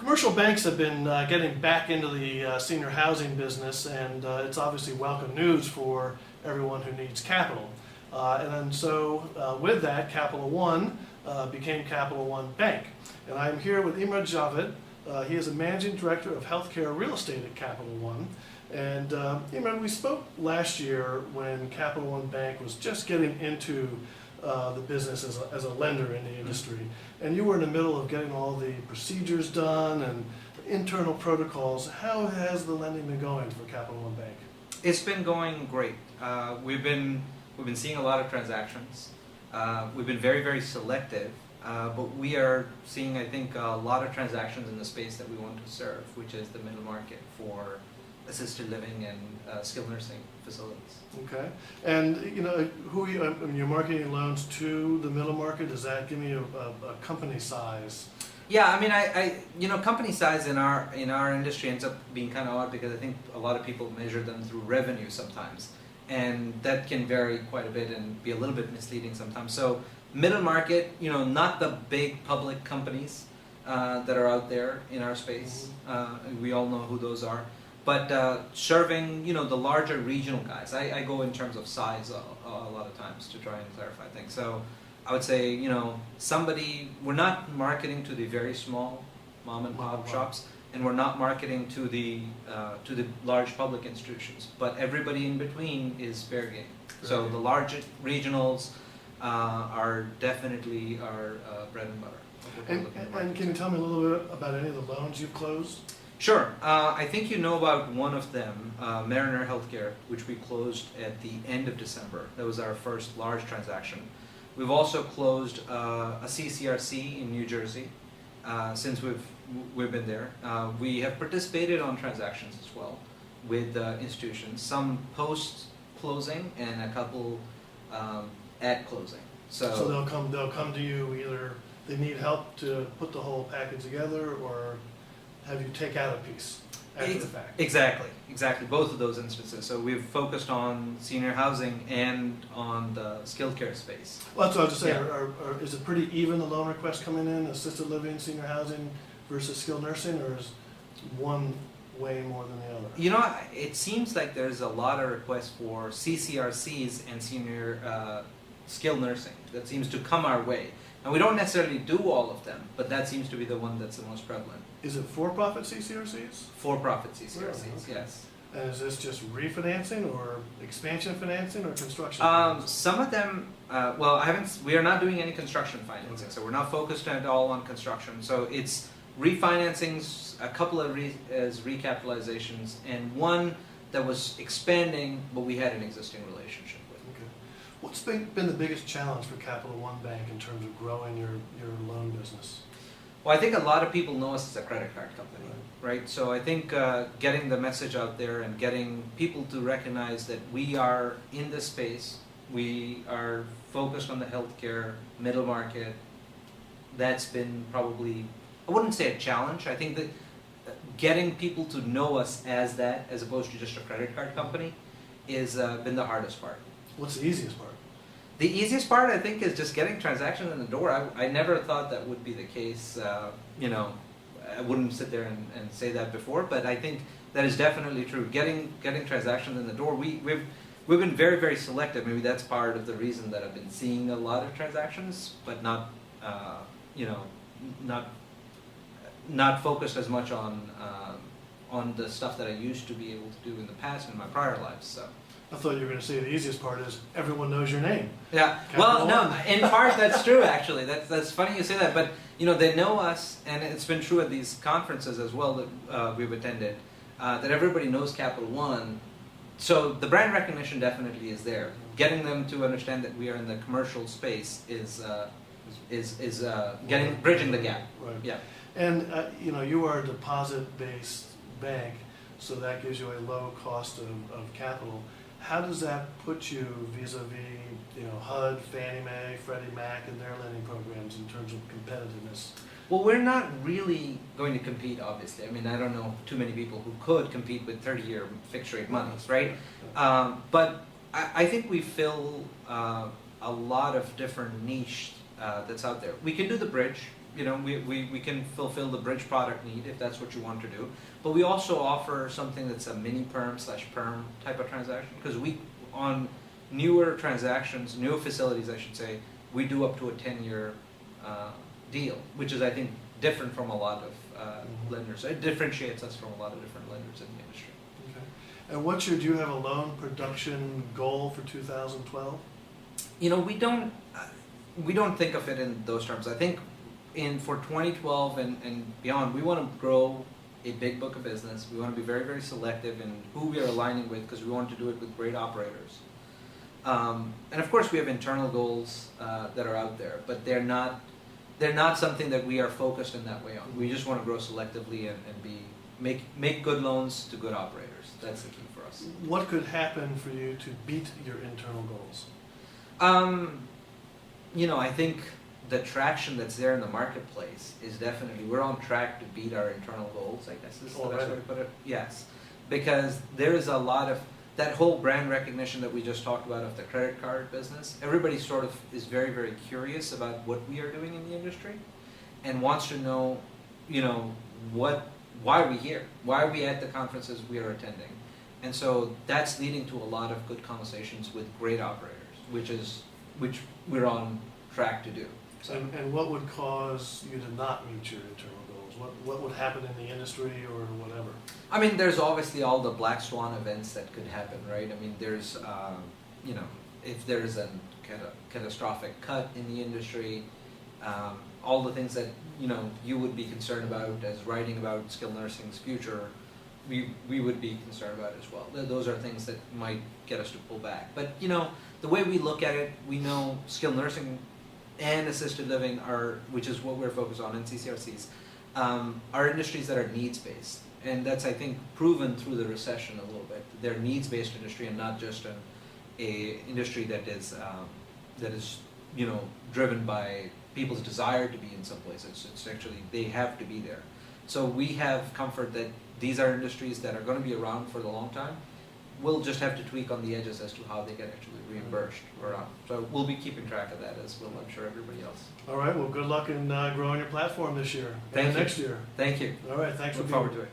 Commercial banks have been getting back into the senior housing business, and it's obviously welcome news for everyone who needs capital. With that, Capital One became Capital One Bank. And I'm here with Imran Javaid. He is a managing director of healthcare real estate at Capital One. And Imran, we spoke last year when Capital One Bank was just getting into the business as a lender in the industry. And you were in the middle of getting all the procedures done and internal protocols. How has the lending been going for Capital One Bank? It's been going great. We've been seeing a lot of transactions. We've been very, very selective, but we are seeing, I think, a lot of transactions in the space that we want to serve, which is the middle market for assisted living and skilled nursing facilities. Okay, and you're marketing loans to the middle market. Does that give me a company size? Yeah, I mean, company size in our industry ends up being kind of odd because I think a lot of people measure them through revenue sometimes, and that can vary quite a bit and be a little bit misleading sometimes. So middle market, not the big public companies that are out there in our space. We all know who those are. But serving, the larger regional guys. I go in terms of size a lot of times to try and clarify things. So I would say, we're not marketing to the very small mom and pop shops, and we're not marketing to the large public institutions. But everybody in between is fair game. So the large regionals are definitely our bread and butter. And can you tell me a little bit about any of the loans you've closed? Sure. I think you know about one of them, Mariner Healthcare, which we closed at the end of December. That was our first large transaction. We've also closed a CCRC in New Jersey since we've been there. We have participated on transactions as well with institutions, some post-closing and a couple at closing. So they'll come to you, either they need help to put the whole package together, or have you take out a piece after the fact? Exactly. Both of those instances. So we've focused on senior housing and on the skilled care space. Well, that's what I was just saying. Is it pretty even, the loan requests coming in, assisted living, senior housing versus skilled nursing, or is one way more than the other? It seems like there's a lot of requests for CCRCs and senior skilled nursing. That seems to come our way. And we don't necessarily do all of them, but that seems to be the one that's the most prevalent. Is it for-profit CCRCs? For-profit CCRCs, really? Okay. Yes. And is this just refinancing or expansion financing or construction? Some of them, we are not doing any construction financing, okay. So we're not focused at all on construction. So it's refinancings, a couple of recapitalizations, and one that was expanding, but we had an existing relationship. What's been the biggest challenge for Capital One Bank in terms of growing your loan business? Well, I think a lot of people know us as a credit card company, right? So I think getting the message out there and getting people to recognize that we are in this space, we are focused on the healthcare middle market, that's been probably, I wouldn't say a challenge. I think that getting people to know us as that, as opposed to just a credit card company, is been the hardest part. What's the easiest part? The easiest part, I think, is just getting transactions in the door. I never thought that would be the case. I wouldn't sit there and say that before, but I think that is definitely true. Getting transactions in the door. We've been very, very selective. Maybe that's part of the reason that I've been seeing a lot of transactions, but not focused as much on the stuff that I used to be able to do in the past in my prior lives. So. I thought you were going to say the easiest part is everyone knows your name. Yeah. Well, no. In part, that's true. Actually, that's funny you say that. But they know us, and it's been true at these conferences as well that we've attended. That everybody knows Capital One, so the brand recognition definitely is there. Getting them to understand that we are in the commercial space is bridging the gap. Right. Yeah. And you are a deposit-based bank, so that gives you a low cost of capital. How does that put you vis-a-vis, HUD, Fannie Mae, Freddie Mac, and their lending programs in terms of competitiveness? Well, we're not really going to compete, obviously. I mean, I don't know too many people who could compete with 30-year fixed-rate monies, right? But I think we fill a lot of different niche that's out there. We can do the bridge, we can fulfill the bridge product need if that's what you want to do. But we also offer something that's a mini perm/perm type of transaction, because on newer transactions, newer facilities, I should say, we do up to a 10-year deal, which is, I think, different from a lot of lenders. It differentiates us from a lot of different lenders in the industry. Okay. And do you have a loan production goal for 2012? We don't think of it in those terms. I think for 2012 and beyond, we want to grow a big book of business. We want to be very, very selective in who we are aligning with, because we want to do it with great operators. And of course, we have internal goals that are out there, but they're not something that we are focused in that way on. We just want to grow selectively and make good loans to good operators. That's the key for us. What could happen for you to beat your internal goals? I think the traction that's there in the marketplace is definitely, we're on track to beat our internal goals, I guess is the best way to put it. Yes, because there is a lot of that whole brand recognition that we just talked about of the credit card business. Everybody sort of is very, very curious about what we are doing in the industry and wants to know, why are we here? Why are we at the conferences we are attending? And so that's leading to a lot of good conversations with great operators, which we're on track to do. So. And what would cause you to not meet your internal goals? What would happen in the industry or whatever? I mean, there's obviously all the black swan events that could happen, right? I mean, there's, if there's a catastrophic cut in the industry, all the things that, you would be concerned about as writing about skilled nursing's future, we would be concerned about as well. Those are things that might get us to pull back. But, the way we look at it, we know skilled nursing and assisted living which is what we're focused on in CCRCs, are industries that are needs-based. And that's, I think, proven through the recession a little bit. They're a needs-based industry and not just an industry that is driven by people's desire to be in some place. It's actually, they have to be there. So we have comfort that these are industries that are going to be around for the long time. We'll just have to tweak on the edges as to how they get actually reimbursed. So we'll be keeping track of that, as will, I'm sure, everybody else. All right. Well, good luck in growing your platform this year and next year. Thank you. All right. Thanks for being here. Look forward to it.